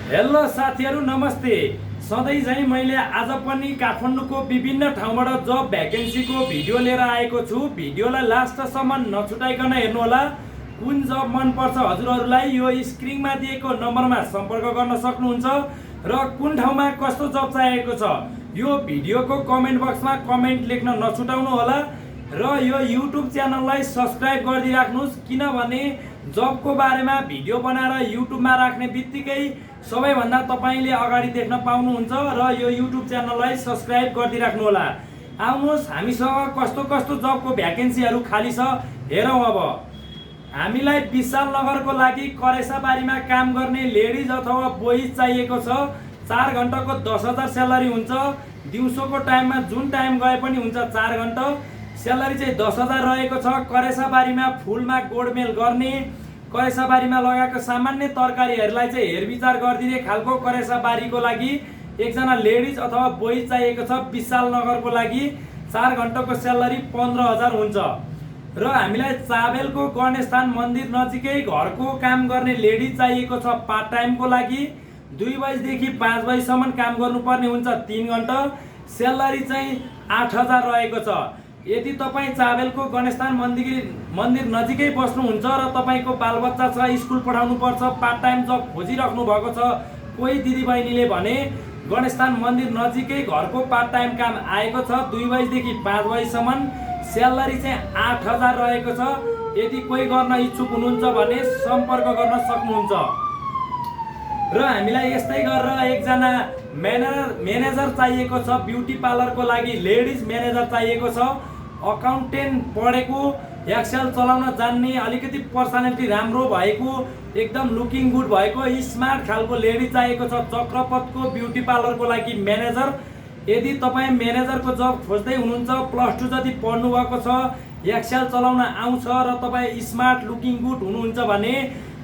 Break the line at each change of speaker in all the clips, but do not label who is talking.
Hello साथीहरु नमस्ते। सधैं झैं मैले आज पनि काठमाडौँको विभिन्न ठाउँबाट जब भ्याकेन्सीको भिडियो लिएर आएको छु। भिडियोलाई लास्टसम्म नछुटाइकन हेर्नु होला। कुन जब मन पर्छ हजुरहरुलाई यो स्क्रिनमा दिएको नम्बरमा सम्पर्क गर्न सक्नुहुन्छ र कुन ठाउँमा कस्तो जब चाहिएको छ यो भिडियोको कमेन्ट बक्समा कमेन्ट लेख्न नछुटाउनु होला र यो युट्युब च्यानललाई सब्स्क्राइब गरिदिराख्नुस्, किनभने जबको बारेमा भिडियो बनाएर युट्युबमा राख्ने बित्तिकै सबैभन्दा तपाईले अगाडि देख्न पाउनुहुन्छ र यो युट्युब च्यानललाई सब्स्क्राइब गरिदिराख्नु होला। आउनुहोस् हामीसँग कस्तो कस्तो जबको भ्याकेन्सीहरू खाली छ हेरौँ। अब हामीलाई विशाल नगरको लागि करेसाबारीमा काम गर्ने लेडिज अथवा बोइज चाहिएको छ। 4 घण्टाको 10,000 स्यालेरी हुन्छ। दिउँसोको टाइममा जुन टाइम गए पनि हुन्छ 4 घण्टा। स्यालेरी चाहिँ 10,000 रहेको छ। करेसाबारीमा फुलमा गोडमेल गर्ने, करेसाबारीमा लगाएको सामान्य तरकारीहरूलाई चाहिँ हेरविचार गरिदिने खालको करेसाबारीको लागि एकजना लेडिज अथवा बोइज चाहिएको छ। विशाल नगरको लागि 4 घण्टाको स्यालेरी 15,000 हुन्छ। र हामीलाई चाबेलको गणेशस्थान मन्दिर नजिकै घरको काम गर्ने लेडिज चाहिएको छ। पार्ट टाइमको लागि 2 बजेदेखि 5 बजेसम्म काम गर्नुपर्ने हुन्छ। 3 घण्टा। स्यालेरी चाहिँ 8,000 रहेको छ। यदि तपाईँ चाबेलको गणेशस्थान मन्दिर नजिकै बस्नुहुन्छ र तपाईँको बालबच्चा छ, स्कुल पठाउनु पर्छ, पार्ट टाइम जब खोजिराख्नु भएको छ कोही दिदीबहिनीले भने गणेशस्थान मन्दिर नजिकै घरको पार्ट टाइम काम आएको छ। 2 बजेदेखि 5 बजेसम्म स्यालेरी चाहिँ 8,000 रहेको छ। यदि कोही गर्न इच्छुक हुनुहुन्छ भने सम्पर्क गर्न सक्नुहुन्छ। र हामीलाई यस्तै गरेर एकजना म्यानेजर चाहिएको छ। ब्युटी पार्लरको लागि लेडिज म्यानेजर चाहिएको छ। अकाउन्टेन्ट पढेको, एक्सेल चलाउन जान्ने, अलिकति पर्सनालिटी राम्रो भएको, एकदम लुकिङ गुड भएको, स्मार्ट खालको लेडिज चाहिएको छ। चक्रपथको ब्युटी पार्लरको लागि म्यानेजर। यदि तपाईँ म्यानेजरको जब खोज्दै हुनुहुन्छ, +2 जति पढ्नु भएको छ, एक्सेल चलाउन आउँछ र तपाईँ स्मार्ट लुकिङ गुड हुनुहुन्छ भने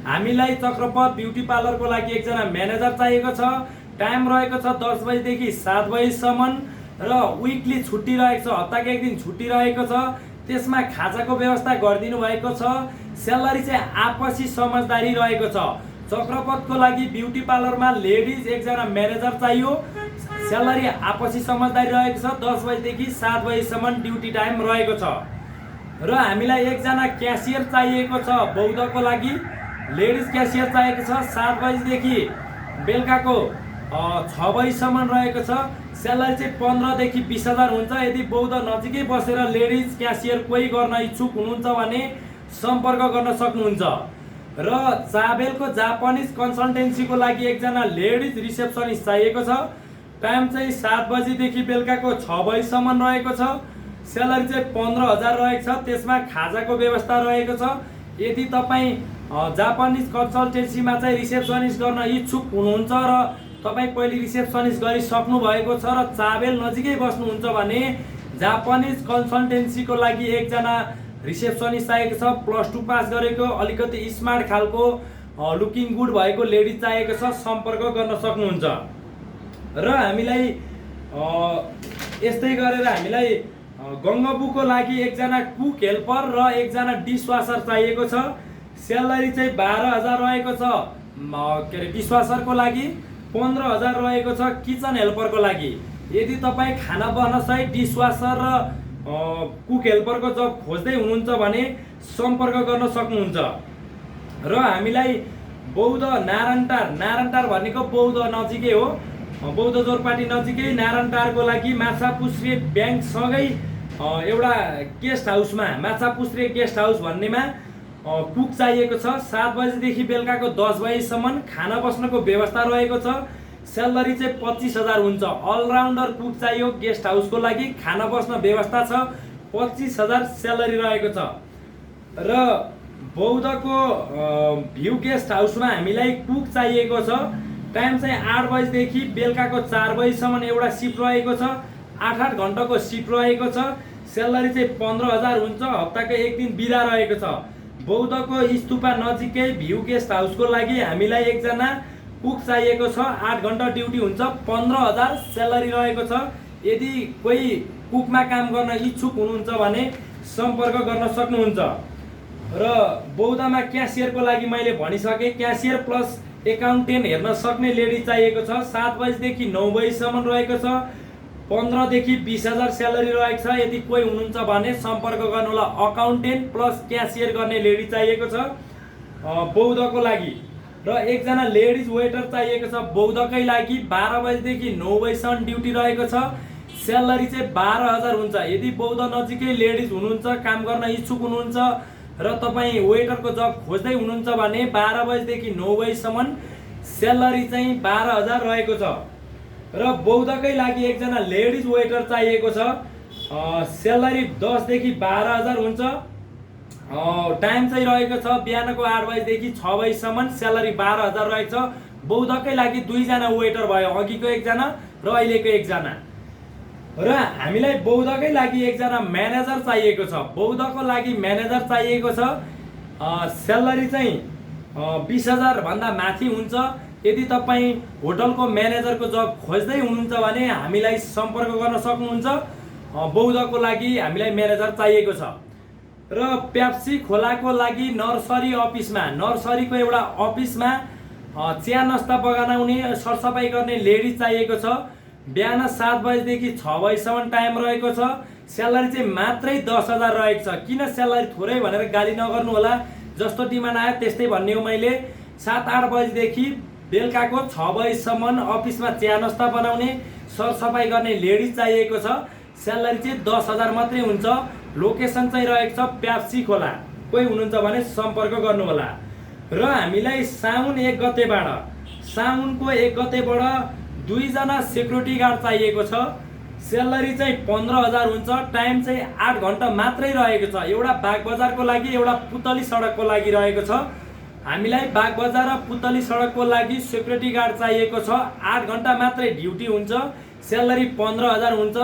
हामीलाई चक्रपथ ब्युटी पार्लरको लागि एकजना म्यानेजर चाहिएको छ। टाइम रहेको छ 10 बजेदेखि 7 बजेसम्म र विकली छुट्टी रहेको छ। हप्ताको एक दिन छुट्टी रहेको छ। त्यसमा खाजाको व्यवस्था गरिदिनु भएको छ। स्यालेरी चाहिँ आपसी समझदारी रहेको छ। चक्रपथको लागि ब्युटी पार्लरमा लेडिज एकजना म्यानेजर चाहियो। स्यालेरी आपसी समझदारी रहेको छ। 10 बजेदेखि 7 बजेसम्म ड्युटी टाइम रहेको छ। र हामीलाई एकजना क्यासियर चाहिएको छ। बौद्धको लागि लेडिज क्यासियर चाहिएको छ। 7 बजेदेखि बेलुकाको 6 बजीसम्म रहेको छ। स्यालेरी चाहिँ 15,000 देखि 20,000 हुन्छ। यदि बौद्ध नजिकै बसेर लेडिज क्यासियर कोही गर्न इच्छुक हुनुहुन्छ भने सम्पर्क गर्न सक्नुहुन्छ। र चाबेलको जापानिज कन्सल्टेन्सीको लागि एकजना लेडिज रिसेप्सनिस्ट चाहिएको छ। टाइम चाहिँ 7 बजीदेखि बेलुकाको 6 बजीसम्म रहेको छ। स्यालेरी चाहिँ 15,000 रहेको छ। त्यसमा खाजाको व्यवस्था रहेको छ। यदि तपाईँ जापानिज कन्सल्टेन्सीमा चाहिँ रिसेप्सनिस्ट गर्न इच्छुक हुनुहुन्छ र तपाईँ पहिले रिसेप्सनिस्ट गरिसक्नु भएको छ र चाबेल नजिकै बस्नुहुन्छ भने जापानिज कन्सल्टेन्सीको लागि एकजना रिसेप्सनिस्ट चाहिएको छ। +2 पास गरेको, अलिकति स्मार्ट खालको, लुकिङ गुड भएको लेडिज चाहिएको छ। सम्पर्क गर्न सक्नुहुन्छ। र हामीलाई यस्तै गरेर हामीलाई गङ्गबुको लागि एकजना कुक हेल्पर र एकजना डिसवासर चाहिएको छ। स्यालेरी चाहिँ 12,000 रहेको छ। के अरे डिसवासरको लागि 15,000 रहेको छ। किचन हेल्परको लागि यदि तपाईँ खाना बनाउनसहित डिसवासर र कुक हेल्परको जब खोज्दै हुनुहुन्छ भने सम्पर्क गर्न सक्नुहुन्छ। र हामीलाई बौद्ध नारायणटार भनेको बौद्ध नजिकै हो। बौद्ध जोरपाटी नजिकै नारायणटारको लागि माछापुछ्रे ब्याङ्कसँगै एउटा गेस्ट हाउसमा, माछापुछ्रे गेस्ट हाउस भन्नेमा कुक चाहिएको छ। 7 बजेदेखि बेलुकाको 10 बजेसम्म खाना बस्नको व्यवस्था रहेको छ। स्यालेरी चाहिँ 25,000 हुन्छ। अलराउन्डर कुक चाहियो गेस्ट हाउसको लागि, खाना बस्न व्यवस्था छ। 25,000 स्यालेरी रहेको छ। र बौद्धको भ्यू गेस्ट हाउसमा हामीलाई कुक चाहिएको छ। टाइम चाहिँ 8 बजेदेखि बेलुकाको 4 बजेसम्म एउटा सिफ्ट रहेको छ। 8-8 घण्टाको सिफ्ट रहेको छ। स्यालेरी चाहिँ 15,000 हुन्छ। हप्ताको एक दिन बिदा रहेको छ। बौद्धको स्तूपा नजिकै भ्यू गेस्ट हाउसको लागि हामीलाई एकजना कुक चाहिएको छ। 8 घण्टा ड्युटी हुन्छ। 15,000 स्यालेरी रहेको छ। यदि कोही कुकमा काम गर्न इच्छुक हुनुहुन्छ भने सम्पर्क गर्न सक्नुहुन्छ। र बौद्धमा क्यासियरको लागि मैले भनिसकेँ। क्यासियर प्लस एकाउन्टेन्ट हेर्न सक्ने लेडी चाहिएको छ। 7 बजेदेखि 9 बजीसम्म रहेको छ। 15 देखि 20,000 स्यालेरी रहेको छ। यदि कोही हुनुहुन्छ भने सम्पर्क गर्नु होला। अकाउन्टेन्ट प्लस क्यासियर गर्ने लेडी चाहिएको छ बौद्धको लागि। र एकजना लेडिज वेटर चाहिएको छ बौद्धकै लागि। 12 बजेदेखि 9 बजीसम्म ड्युटी रहेको छ। स्यालेरी चाहिँ 12,000 हुन्छ। यदि बौद्ध नजिकै लेडिज हुनुहुन्छ, काम गर्न इच्छुक हुनुहुन्छ र तपाईँ वेटरको जब खोज्दै हुनुहुन्छ भने 12 बजेदेखि 9 बजीसम्म स्यालेरी चाहिँ 12,000 रहेको छ। र बौद्धकै लागि एकजना लेडिज वेटर चाहिएको छ। स्यालेरी 10 देखि 12,000 हुन्छ। टाइम चाहिँ रहेको छ बिहानको 8 बजेदेखि 6 बजीसम्म। स्यालेरी 12,000 रहेको छ। बौद्धकै लागि 2 जना वेटर भयो, अघिको एकजना र अहिलेको एकजना। र हामीलाई बौद्धकै लागि एकजना म्यानेजर चाहिएको छ। बौद्धको लागि म्यानेजर चाहिएको छ। स्यालेरी चाहिँ 20,000 भन्दा माथि हुन्छ। यदि तपाईँ होटलको म्यानेजरको जब खोज्दै हुनुहुन्छ भने हामीलाई सम्पर्क गर्न सक्नुहुन्छ। बौद्धको लागि हामीलाई म्यानेजर चाहिएको छ। र पेप्सी खोलाको लागि नर्सरी अफिसमा, नर्सरीको एउटा अफिसमा चिया नास्ता बनाउने सरसफाइ गर्ने लेडी चाहिएको छ। बिहान 7 बजेदेखि 6 बजीसम्म टाइम रहेको छ। स्यालेरी चाहिँ मात्रै 10,000 रहेको छ। किन स्यालेरी थोरै भनेर गाली नगर्नु होला, जस्तो डिमान्ड आयो त्यस्तै भन्ने हो मैले। 7-8 बजेदेखि बेलुकाको 6 बजीसम्म अफिसमा चिया नास्ता बनाउने सरसफाइ गर्ने लेडी चाहिएको छ। स्यालेरी चाहिँ 10,000 मात्रै हुन्छ। लोकेसन चाहिँ रहेको छ पेप्सी खोला। कोही हुनुहुन्छ भने सम्पर्क गर्नु होला। र हामीलाई साउन 1 गतेबाट, साउनको 1 गतेबाट 2 जना सेक्युरिटी गार्ड चाहिएको छ। स्यालेरी चाहिँ 15,000 हुन्छ। टाइम चाहिँ 8 घन्टा मात्रै रहेको छ। एउटा बागबजारको लागि, एउटा पुतली सडकको लागि रहेको छ। हामीलाई बागबजार र पुतली सडकको लागि सेक्युरिटी गार्ड चाहिएको छ। 8 घन्टा मात्रै ड्युटी हुन्छ। स्यालेरी 15,000 हुन्छ।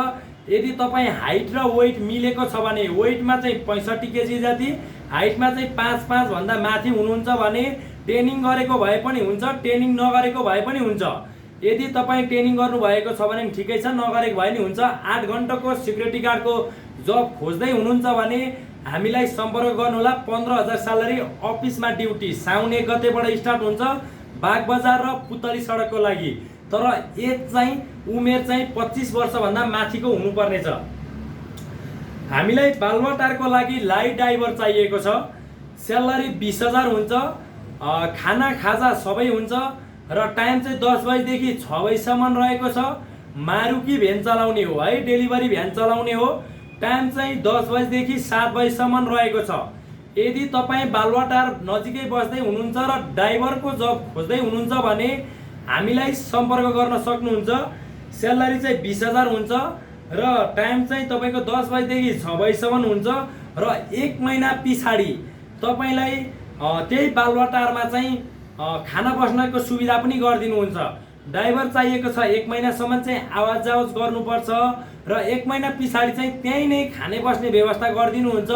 यदि तपाईँ हाइट र वेट मिलेको छ भने, वेटमा चाहिँ 65 केजी जति, हाइटमा चाहिँ 5'5" भन्दा माथि हुनुहुन्छ भने ट्रेनिङ गरेको भए पनि हुन्छ, ट्रेनिङ नगरेको भए पनि हुन्छ। यदि तपाईँ ट्रेनिङ गर्नुभएको छ भने ठिकै छ, नगरेको भए नि हुन्छ। 8 घन्टाको सिक्युरिटी गार्डको जब खोज्दै हुनुहुन्छ भने हामीलाई सम्पर्क गर्नुहोला। 15,000 स्यालेरी, अफिसमा ड्युटी। साउन 1 गतेबाट स्टार्ट हुन्छ बागबजार र पुतली सडकको लागि। तर एज चाहिँ, उमेर चाहिँ 25 वर्षभन्दा माथिको हुनुपर्नेछ। हामीलाई बालुवाटारको लागि लाइट ड्राइभर चाहिएको छ। स्यालेरी 20,000 हुन्छ। खाना खाजा सबै हुन्छ। र टाइम चाहिँ 10 बजेदेखि 6 बजीसम्म रहेको छ। मारुकी भ्यान चलाउने हो है, डेलिभरी भ्यान चलाउने हो। टाइम चाहिँ 10 बजेदेखि 7 बजीसम्म रहेको छ। यदि तपाईँ बालुवाटार नजिकै बस्दै हुनुहुन्छ र ड्राइभरको जब खोज्दै हुनुहुन्छ भने हामीलाई सम्पर्क गर्न सक्नुहुन्छ। स्यालेरी चाहिँ 20,000 हुन्छ। र टाइम चाहिँ तपाईँको 10 बजेदेखि 6 बजीसम्म हुन्छ। र 1 महिना पछाडि तपाईँलाई त्यही बालुवाटारमा चाहिँ खाना बस्नको सुविधा पनि गरिदिनुहुन्छ। ड्राइभर चाहिएको छ। 1 महिनासम्म चाहिँ आवाज जावज गर्नुपर्छ। र 1 महिना पछाडि चाहिँ त्यहीँ नै खाने बस्ने व्यवस्था गरिदिनुहुन्छ।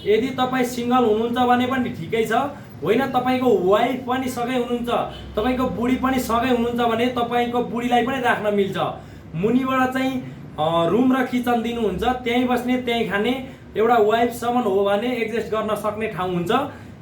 यदि तपाईँ सिङ्गल हुनुहुन्छ भने पनि ठिकै छ। होइन, तपाईँको वाइफ पनि सँगै हुनुहुन्छ, तपाईँको बुढी पनि सँगै हुनुहुन्छ भने तपाईँको बुढीलाई पनि राख्न मिल्छ। मुनिबाट चाहिँ रुम र किचन दिनुहुन्छ, त्यहीँ बस्ने त्यहीँ खाने। एउटा वाइफसम्म हो भने एडजस्ट गर्न सक्ने ठाउँ हुन्छ।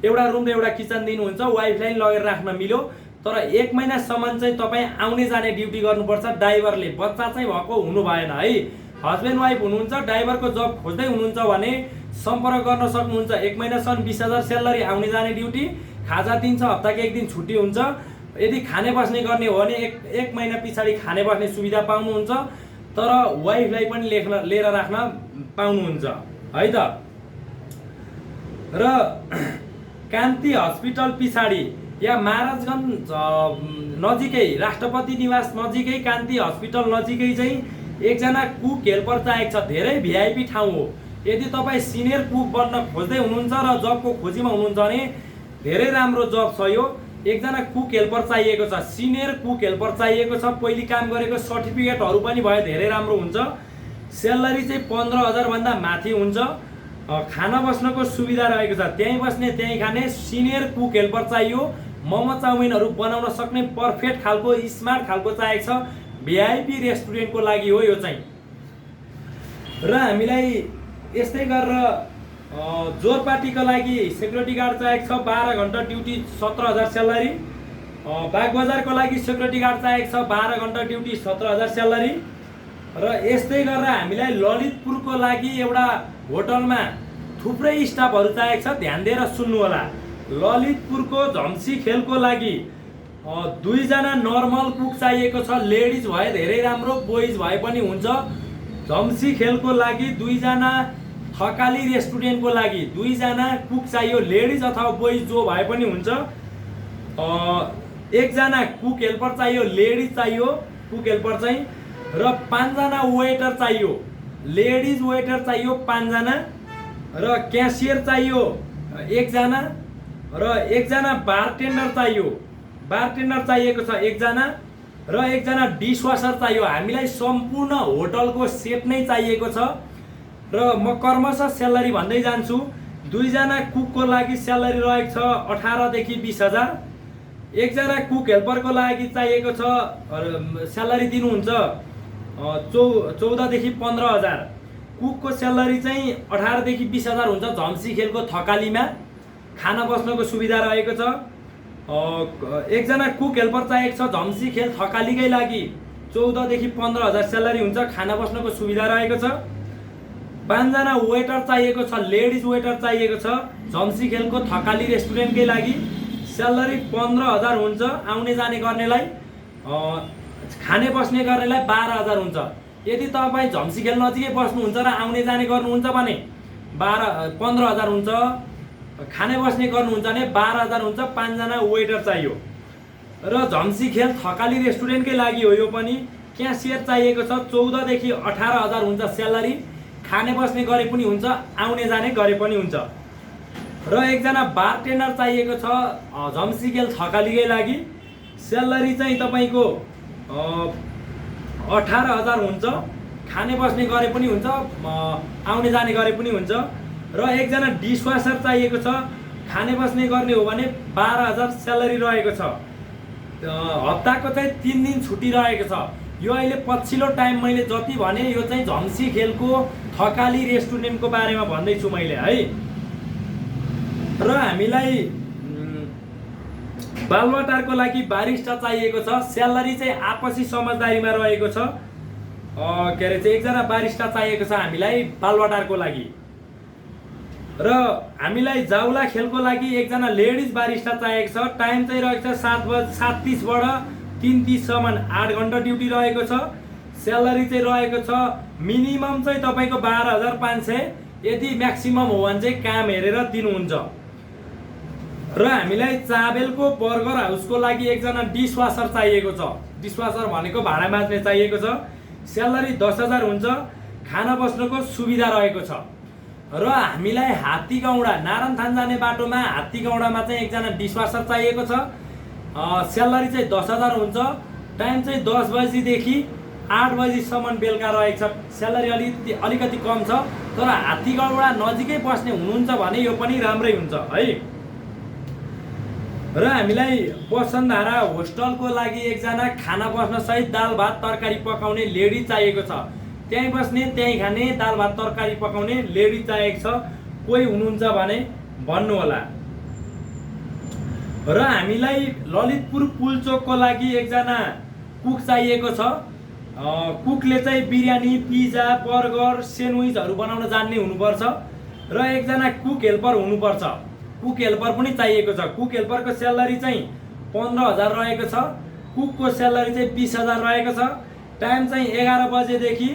एउटा रुम र एउटा किचन दिनुहुन्छ, वाइफलाई लगेर राख्न मिल्यो। तर 1 महिनासम्म चाहिँ तपाईँ आउने जाने ड्युटी गर्नुपर्छ ड्राइभरले। बच्चा चाहिँ भएको हुनु भएन है। हस्बेन्ड वाइफ हुनुहुन्छ, ड्राइभरको जब खोज्दै हुनुहुन्छ भने सम्पर्क गर्न सक्नुहुन्छ। 1 महिनासम्म 20,000 स्यालेरी, आउने जाने ड्युटी, खाजा दिन्छ, हप्ताको 1 दिन छुट्टी हुन्छ। यदि खाने बस्ने गर्ने हो भने 1 महिना पछाडि खाने बस्ने सुविधा पाउनुहुन्छ। तर वाइफलाई पनि लिएर राख्न पाउनुहुन्छ है त। र कान्ति हस्पिटल पछाडि या महाराजगञ्ज नजिकै, राष्ट्रपति निवास नजिकै, कान्ति हस्पिटल नजिकै चाहिँ एकजना कुक हेल्पर चाहिएको छ। धेरै भिआइपी ठाउँ हो। यदि तपाईँ सिनियर कुक बन्न खोज्दै हुनुहुन्छ र जबको खोजीमा हुनुहुन्छ भने धेरै राम्रो जब छ यो। एकजना कुक हेल्पर चाहिएको छ। सिनियर कुक हेल्पर चाहिएको छ। पहिले काम गरेको सर्टिफिकेटहरू पनि भए धेरै राम्रो हुन्छ। स्यालेरी चाहिँ 15,000 भन्दा माथि हुन्छ। खाना बस्नको सुविधा रहेको छ, त्यहीँ बस्ने त्यहीँ खाने। सिनियर कुक हेल्पर चाहियो। मोमो चाउमिनहरू बनाउन सक्ने पर्फेक्ट खालको, स्मार्ट खालको चाहिएको छ। भिआइपी रेस्टुरेन्टको लागि हो यो चाहिँ। र हामीलाई यस्तै गरेर जोरपाटीको लागि सेक्युरिटी गार्ड चाहिएको छ। 12 घन्टा ड्युटी, 17,000 स्यालेरी। बागबजारको लागि सेक्युरिटी गार्ड चाहिएको छ, 12 घन्टा ड्युटी, 17,000 स्यालेरी। र यस्तै गरेर हामीलाई ललितपुरको लागि एउटा होटलमा थुप्रै स्टाफहरू चाहिएको छ। ध्यान दिएर सुन्नु होला। ललितपुरको झम्सी खेलको लागि 2 जना नर्मल कुक चाहिएको छ। लेडिज भए धेरै राम्रो, बोइज भए पनि हुन्छ। झम्सी खेलको लागि 2 जना, थकाली रेस्टुरेन्टको लागि 2 जना कुक चाहियो। लेडिज अथवा बोइज जो भए पनि हुन्छ। 1 जना कुक हेल्पर चाहियो, लेडिज चाहियो कुक हेल्पर चाहिँ। र 5 जना वेटर चाहियो, लेडिज वेटर चाहियो 5 जना। र क्यासियर चाहियो 1 जना। र 1 जना बारटेन्डर चाहियो, बारटेन्डर चाहिएको छ 1 जना। र 1 जना डिसवासर चाहियो। हामीलाई सम्पूर्ण होटलको सेट नै चाहिएको छ। र म क्रमशः स्यालेरी भन्दै जान्छु। 2 जना कुकको लागि स्यालेरी रहेको छ 18 देखि 20,000। 1 जना कुक हेल्परको लागि चाहिएको छ, स्यालेरी दिनुहुन्छ 14 देखि 15,000। कुकको स्यालेरी चाहिँ 18 देखि 20,000 हुन्छ। झम्सी खेलको थकालीमा खाना बस्नको सुविधा रहेको छ। 1 जना कुक हेल्पर चाहिएको छ झम्सी खेल थकालीकै लागि, 14 देखि 15,000 स्यालेरी हुन्छ। खाना बस्नको सुविधा रहेको छ। 5 जना वेटर चाहिएको छ, लेडिज वेटर चाहिएको छ झम्सी खेलको थकाली रेस्टुरेन्टकै लागि। स्यालेरी 15,000 हुन्छ। आउने जाने गर्नेलाई, खाने बस्ने गर्नेलाई 12,000 हुन्छ। यदि तपाईँ झम्सी खेल नजिकै बस्नुहुन्छ र आउने जाने गर्नुहुन्छ भने 15,000 हुन्छ। खाने बस्ने गर्नुहुन्छ भने 12,000 हुन्छ। 5 जना वेटर चाहियो। र झम्सी खेल थकाली रेस्टुरेन्टकै लागि हो यो पनि। क्यासियर चाहिएको छ, 14 देखि 18,000 हुन्छ स्यालेरी। खाने बस्ने गरे पनि हुन्छ, आउने जाने गरे पनि हुन्छ। र 1 जना बारटेन्डर चाहिएको छ झम्सी खेल थकालीकै लागि। स्यालेरी चाहिँ तपाईँको 18,000 हुन्छ। खाने बस्ने गरे पनि हुन्छ, आउने जाने गरे पनि हुन्छ। र 1 जना डिसवासर चाहिएको छ। खाने बस्ने गर्ने हो भने 12,000 स्यालेरी रहेको छ। हप्ताको चाहिँ 3 दिन छुट्टी रहेको छ। यो अहिले पछिल्लो टाइम मैले जति भने यो चाहिँ झम्सी खेलको थकाली रेस्टुरेन्टको बारेमा भन्दैछु मैले है। र हामीलाई बालुवाटारको लागि बारिस्टा चाहिएको छ। स्यालेरी चाहिँ आपसी समझदारीमा रहेको छ। के अरे चाहिँ 1 जना बारिस्टा चाहिएको छ हामीलाई बालुवाटारको लागि। र हामीलाई जाउला खेलको लागि 1 जना लेडिज बारिस्टा चाहिएको छ। टाइम चाहिँ रहेको छ 7:30 बाट 3:30 सम्म 8 घन्टा ड्युटी रहेको छ। स्यालेरी चाहिँ रहेको छ मिनिमम चाहिँ तपाईँको 12,500। यदि म्याक्सिमम हो भने चाहिँ काम हेरेर दिनुहुन्छ। र हामीलाई चाबेलको बर्गर हाउसको लागि 1 जना डिसवासर चाहिएको छ। डिसवासर भनेको भाँडा माझ्ने चाहिएको छ। स्यालेरी 10,000 हुन्छ। खाना बस्नको सुविधा रहेको छ। र हामीलाई हात्तीगाउँडा नारायणथान जाने बाटोमा हात्तीगाउँडामा चाहिँ 1 जना डिसवासर चाहिएको छ। स्यालेरी चाहिँ 10,000 हुन्छ। टाइम चाहिँ 10 बजीदेखि 8 बजीसम्म बेलुका रहेको छ। स्यालेरी अलिकति कम छ। तर हात्तीगाउँडा नजिकै बस्ने हुनुहुन्छ भने यो पनि राम्रै हुन्छ है। र हामीलाई वसुन्धरा होस्टलको लागि 1 जना खाना बस्न सहित दाल भात तरकारी पकाउने लेडी चाहिएको छ। त्यहीँ बस्ने, त्यहीँ खाने, दाल भात तरकारी पकाउने लेडी चाहिएको छ। कोही हुनुहुन्छ भने भन्नु होला। र हामीलाई ललितपुर पुलचोकको लागि 1 जना कुक चाहिएको छ। कुकले चाहिँ बिरयानी, पिज्जा, बर्गर, सेन्डविचहरू बनाउन जान्ने हुनुपर्छ। र 1 जना कुक हेल्पर हुनुपर्छ। कुक हेल्पर पनि चाहिएको छ। कुक हेल्परको स्यालेरी चाहिँ 15,000 रहेको छ। कुकको स्यालेरी चाहिँ 20,000 रहेको छ। टाइम चाहिँ 11 बजेदेखि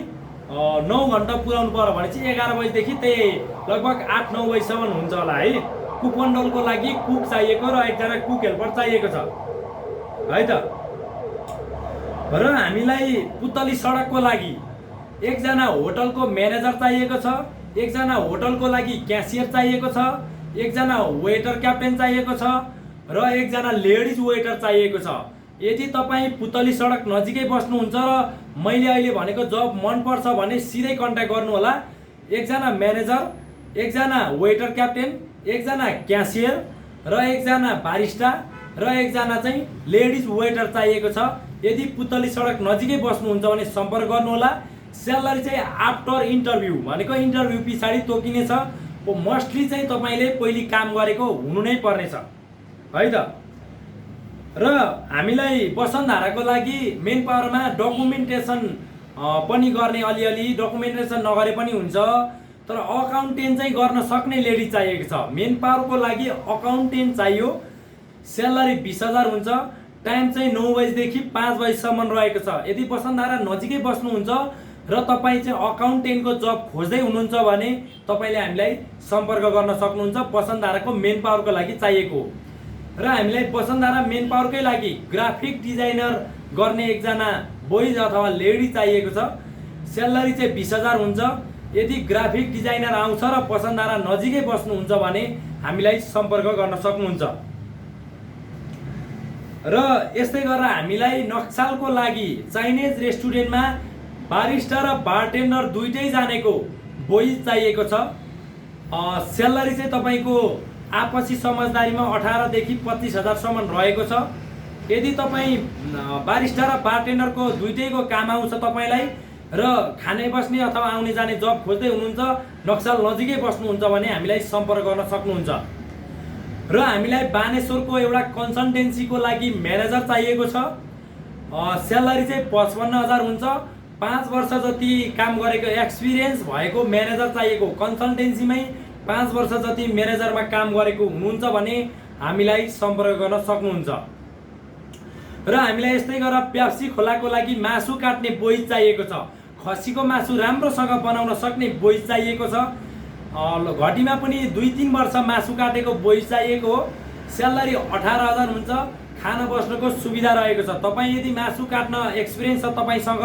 9 घन्टा पुर्याउनु पर्यो भने चाहिँ 11 बजेदेखि त्यही लगभग 8-9 बजीसम्म हुन्छ होला है। कुपमण्डलको लागि कुक चाहिएको र 1 जना कुक हेल्पर चाहिएको छ है त। र हामीलाई पुतली सडकको लागि 1 जना होटलको म्यानेजर चाहिएको छ। 1 जना होटलको लागि क्यासियर चाहिएको छ। 1 जना वेटर क्याप्टेन चाहिएको छ। र 1 जना लेडिज वेटर चाहिएको छ। यदि तपाईँ पुतली सडक नजिकै बस्नुहुन्छ र मैले अहिले भनेको जब मनपर्छ भने सिधै कन्ट्याक्ट गर्नु होला। 1 जना म्यानेजर, 1 जना वेटर क्याप्टेन, 1 जना क्यासियर र 1 जना बारिस्टा र 1 जना चाहिँ लेडिज वेटर चाहिएको छ। यदि पुतली सडक नजिकै बस्नुहुन्छ भने सम्पर्क गर्नु होला। स्यालेरी चाहिँ आफ्टर इन्टरभ्यू भनेको इन्टरभ्यू पछाडि तोकिनेछ। मोस्टली चाहिँ तपाईँले पहिले काम गरेको हुनु नै पर्नेछ है त। र हामीलाई वसुन्धराको लागि मेन पावरमा डकुमेन्टेसन पनि गर्ने, अलिअलि डकुमेन्टेसन नगरे पनि हुन्छ, तर अकाउन्टेन्ट चाहिँ गर्न सक्ने लेडी चाहिएको छ। मेन पावरको लागि अकाउन्टेन्ट चाहियो। स्यालेरी 20,000 हुन्छ। टाइम चाहिँ 9 बजीदेखि 5 बजीसम्म रहेको छ। यदि वसुन्धरा नजिकै बस्नुहुन्छ र तपाईँ चाहिँ अकाउन्टेन्टको जब खोज्दै हुनुहुन्छ भने तपाईँले हामीलाई सम्पर्क गर्न सक्नुहुन्छ। वसुन्धराको मेन पावरको लागि चाहिएको हो। र हामीलाई वसुन्धरा मेन पावरकै लागि ग्राफिक डिजाइनर गर्ने एकजना बोइज अथवा लेडी चाहिएको छ। स्यालेरी चाहिँ 20,000 हुन्छ। यदि ग्राफिक डिजाइनर आउँछ र वसुन्धरा नजिकै बस्नुहुन्छ भने हामीलाई सम्पर्क गर्न सक्नुहुन्छ। र यस्तै गरेर हामीलाई नक्सालको लागि चाइनिज रेस्टुरेन्टमा बारिस्टा र बारटेन्डर दुइटै जानेको बोइज चाहिएको छ। स्यालेरी चाहिँ तपाईँको आपसी समझदारीमा 18 देखि 25,000सम्म रहेको छ। यदि तपाईँ बारिस्टा र बारटेन्डरको दुइटैको काम आउँछ तपाईँलाई र खाने बस्ने अथवा आउने जाने जब खोज्दै हुनुहुन्छ, नक्साल नजिकै बस्नुहुन्छ भने हामीलाई सम्पर्क गर्न सक्नुहुन्छ। र हामीलाई बानेश्वरको एउटा कन्सल्टेन्सीको लागि म्यानेजर चाहिएको छ। स्यालेरी चाहिँ 55,000 हुन्छ। 5 वर्ष जति काम गरेको एक्सपिरियन्स भएको म्यानेजर चाहिएको। कन्सल्टेन्सीमै 5 वर्ष जति म्यानेजरमा काम गरेको हुनुहुन्छ भने हामीलाई सम्पर्क गर्न सक्नुहुन्छ। र हामीलाई यस्तै गरेर प्याप्सी खोलाको लागि मासु काट्ने बोइज चाहिएको छ। खसीको मासु राम्रोसँग बनाउन सक्ने बोइज चाहिएको छ। घटीमा पनि 2-3 वर्ष मासु काटेको बोइज चाहिएको हो। स्यालेरी 18,000 हुन्छ। खाना बस्नुको सुविधा रहेको छ। तपाईँ यदि मासु काट्न एक्सपिरियन्स छ तपाईँसँग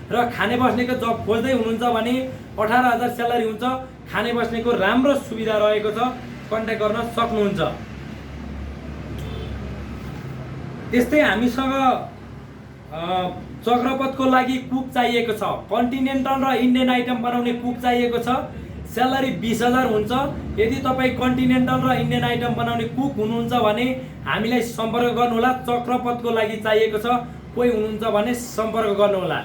र खाने बस्नेको जब खोज्दै हुनुहुन्छ भने 18,000 स्यालेरी हुन्छ। खाने बस्नेको राम्रो सुविधा रहेको छ। कन्ट्याक्ट गर्न सक्नुहुन्छ। त्यस्तै हामीसँग चक्रपथको लागि कुक चाहिएको छ। कन्टिनेन्टल र इन्डियन आइटम बनाउने कुक चाहिएको छ। स्यालेरी 20,000 हुन्छ। यदि तपाईँ कन्टिनेन्टल र इन्डियन आइटम बनाउने कुक हुनुहुन्छ भने हामीलाई सम्पर्क गर्नुहोला। चक्रपथको लागि चाहिएको छ। कोही हुनुहुन्छ भने सम्पर्क गर्नुहोला।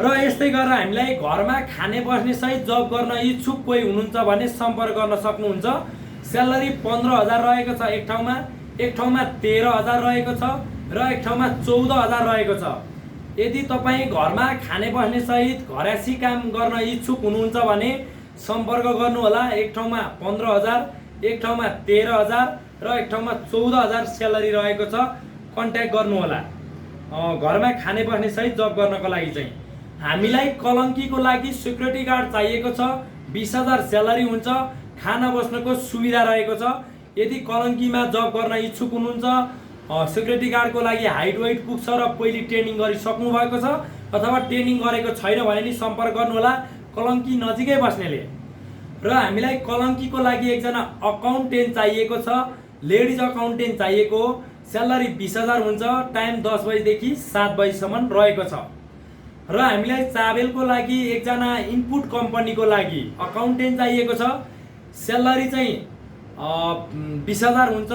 र यस्तै गरेर हामीलाई घरमा खाने बस्ने सहित जब गर्न इच्छुक कोही हुनुहुन्छ भने सम्पर्क गर्न सक्नुहुन्छ। स्यालेरी 15,000 रहेको छ। एक ठाउँमा 13,000 रहेको छ र एक ठाउँमा 14,000 रहेको छ। यदि तपाईँ घरमा खाने बस्ने सहित घरायसी काम गर्न इच्छुक हुनुहुन्छ भने सम्पर्क गर्नुहोला। एक ठाउँमा 15,000, एक ठाउँमा 13,000 र एक ठाउँमा 14,000 स्यालेरी रहेको छ। कन्ट्याक्ट गर्नुहोला। घरमा खाने बस्ने सहित जब गर्नको लागि चाहिँ हामीलाई कलङ्कीको लागि सिक्युरिटी गार्ड चाहिएको छ। 20,000 स्यालेरी हुन्छ। खाना बस्नको सुविधा रहेको छ। यदि कलङ्कीमा जब गर्न इच्छुक हुनुहुन्छ, सिक्युरिटी गार्डको लागि हाइट वेट पुग्छ र पहिले ट्रेनिङ गरिसक्नु भएको छ अथवा ट्रेनिङ गरेको छैन भने नि सम्पर्क गर्नुहोला कलङ्की नजिकै बस्नेले। र हामीलाई कलङ्कीको लागि एकजना अकाउन्टेन्ट चाहिएको छ। लेडिज अकाउन्टेन्ट चाहिएको। स्यालेरी 20,000 हुन्छ। टाइम 10 बजीदेखि 7 बजीसम्म रहेको छ। र हामीलाई चाबेलको लागि एकजना इनपुट कम्पनीको लागि अकाउन्टेन्ट चाहिएको छ। स्यालेरी चाहिँ 20,000 हुन्छ।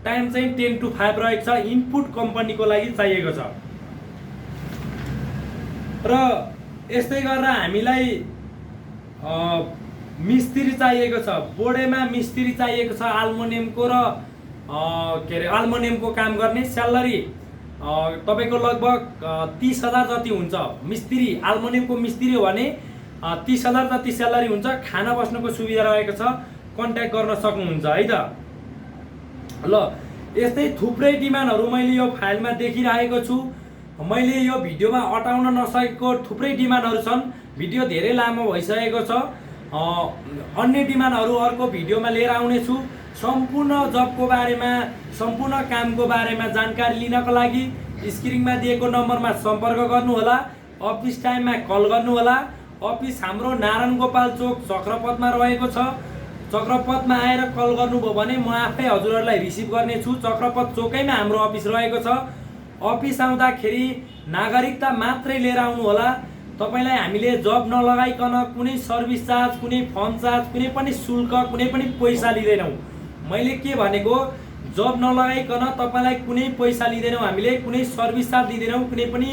टाइम चाहिँ 10 to 5 रहेको छ। इनपुट कम्पनीको लागि चाहिएको छ। र यस्तै गरेर हामीलाई मिस्त्री चाहिएको छ। बोडेमा मिस्त्री चाहिएको छ। आल्मुनियमको र आल्मुनियमको काम गर्ने। स्यालेरी तपाईँको लगभग 30,000 जति हुन्छ। मिस्त्री आल्मुनियमको मिस्त्री हो भने 30,000 जति स्यालेरी हुन्छ। खाना बस्नुको सुविधा रहेको छ। कन्ट्याक्ट गर्न सक्नुहुन्छ है त। ल यस्तै थुप्रै डिमान्डहरू मैले यो फाइलमा देखिरहेको छु। मैले यो भिडियोमा अटाउन नसकेको थुप्रै डिमान्डहरू छन्। भिडियो धेरै लामो भइसकेको छ। अन्य डिमान्डहरू अर्को भिडियोमा लिएर आउनेछु। सम्पूर्ण जबको बारेमा, सम्पूर्ण कामको बारेमा जानकारी लिनको लागि स्क्रिनमा दिएको नम्बरमा सम्पर्क गर्नुहोला। अफिस टाइममा कल गर्नुहोला। अफिस हाम्रो नारायण गोपाल चोक चक्रपथमा रहेको छ। चक्रपथमा आएर कल गर्नुभयो भने म आफै हजुरहरूलाई रिसिभ गर्नेछु। चक्रपथ चोकैमा हाम्रो अफिस रहेको छ। अफिस आउँदाखेरि नागरिकता मात्रै लिएर आउनुहोला। तपाईँलाई हामीले जब नलगाइकन कुनै सर्भिस चार्ज, कुनै फर्म चार्ज, कुनै पनि शुल्क, कुनै पनि पैसा लिँदैनौँ। मैले के भनेको, जब नलगाइकन तपाईँलाई कुनै पैसा लिँदैनौँ। हामीले कुनै सर्भिस चार्ज लिँदैनौँ, कुनै पनि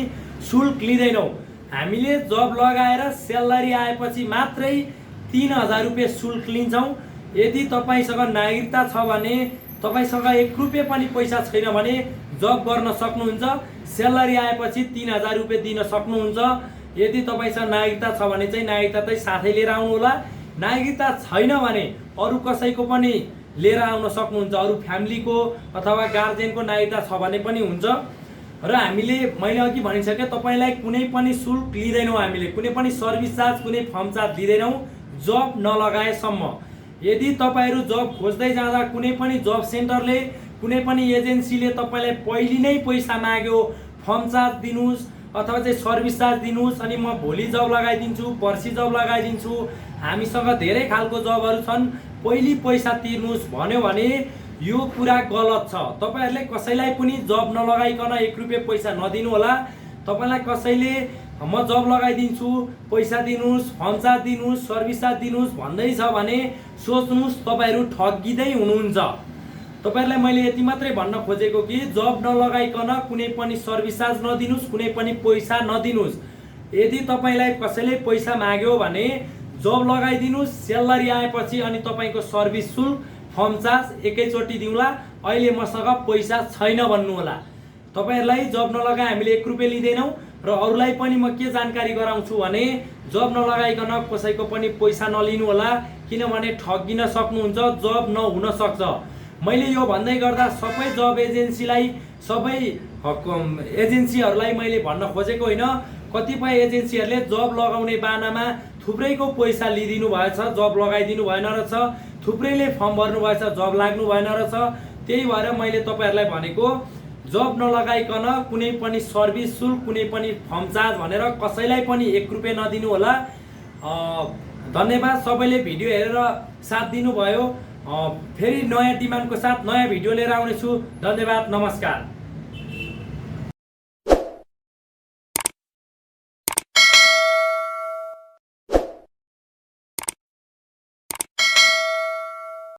शुल्क लिँदैनौँ। हामीले जब लगाएर स्यालेरी आएपछि मात्रै 3,000 रुपियाँ शुल्क लिन्छौँ। यदि तपाईँसँग नागरिकता छ भने, तपाईँसँग 1 रुपियाँ पनि पैसा छैन भने जब गर्न सक्नुहुन्छ। स्यालेरी आएपछि 3000 रुपियाँ दिन सक्नुहुन्छ। यदि तपाईसँग नागरिकता छ भने चाहिँ नागरिकता चाहिँ साथै लिएर आउनु होला। नागरिकता छैन भने अरू कसैको पनि लिएर आउन सक्नुहुन्छ। अरू फ्यामिलीको अथवा गार्जियनको नागरिकता छ भने पनि हुन्छ। र हामीले मैले अघि भनिसकेँ तपाईलाई कुनै पनि शुल्क लिँदैनौँ। हामीले कुनै पनि सर्भिस चार्ज कुनै फर्म चार्ज लिँदैनौँ जब नलगाएसम्म। यदि तपाईहरू जब खोज्दै जाँदा कुनै पनि जब सेन्टरले कुनै पनि एजेन्सीले तपाईलाई पहिले नै पैसा माग्यो, फर्म चार्ज दिनुहोस् अथवा चाहिँ सर्भिस चार्ज दिनुहोस् अनि म भोलि जब लगाइदिन्छु, पर्सि जब लगाइदिन्छु, हामीसँग धेरै खालको जबहरू छन्, पहिले पैसा तिर्नुहोस् भन्यो भने यो कुरा गलत छ। तपाईहरुले कसैलाई पनि जब नलगाइकन 1 रुपैयाँ पैसा नदिनु होला। तपाईलाई कसैले म जब लगाइदिन्छु, पैसा दिनुहोस्, फर्म चार्ज दिनुहोस्, सर्भिस चार्ज दिनुहोस् भन्दैछ भने सोच्नुहोस् तपाईहरु ठगिँदै हुनुहुन्छ। तपाईहरुलाई मैले यति मात्रै भन्न खोजेको कि जब नलगाइकन कुनै पनि सर्भिस चार्ज नदिनुहोस्, कुनै पनि पैसा नदिनुहोस्। यदि तपाईलाई कसैले पैसा माग्यो भने जब लगाइदिनुहोस्, स्यालेरी आएपछि अनि तपाईको सर्भिस शुल्क फर्म चार्ज एकैचोटि दिउँला, अहिले मसँग पैसा छैन भन्नु होला। तपाईहरुलाई जब नलगाए हामीले 1 रुपैयाँ लिँदैनौँ। र अरूलाई पनि म के जानकारी गराउँछु भने जब नलगाइकन कसैको पनि पैसा नलिनु होला, किनभने ठगिन सक्नुहुन्छ, जब नहुन सक्छ। मैले यो भन्दै गर्दा सबै जब एजेन्सीलाई सबै एजेन्सीहरूलाई मैले भन्न खोजेको होइन। कतिपय एजेन्सीहरूले जब लगाउने बानामा थुप्रैको पैसा लिदिनु भएछ, जब लगाइदिनु भएन रहेछ, थुप्रैले फर्म भर्नु भएछ, जब लाग्नु भएन रहेछ। त्यही भएर मैले तपाईहरुलाई भनेको जब नलगाइकन कुनै पनि सर्भिस शुल्क कुनै पनि फर्म चार्ज भनेर कसैलाई पनि 1 रुपैयाँ नदिनु होला। धन्यवाद सबैले भिडियो हेरेर साथ दिनुभयो। फेरि नयाँ डिमान्डको साथ नयाँ भिडियो लिएर आउनेछु। धन्यवाद, नमस्कार।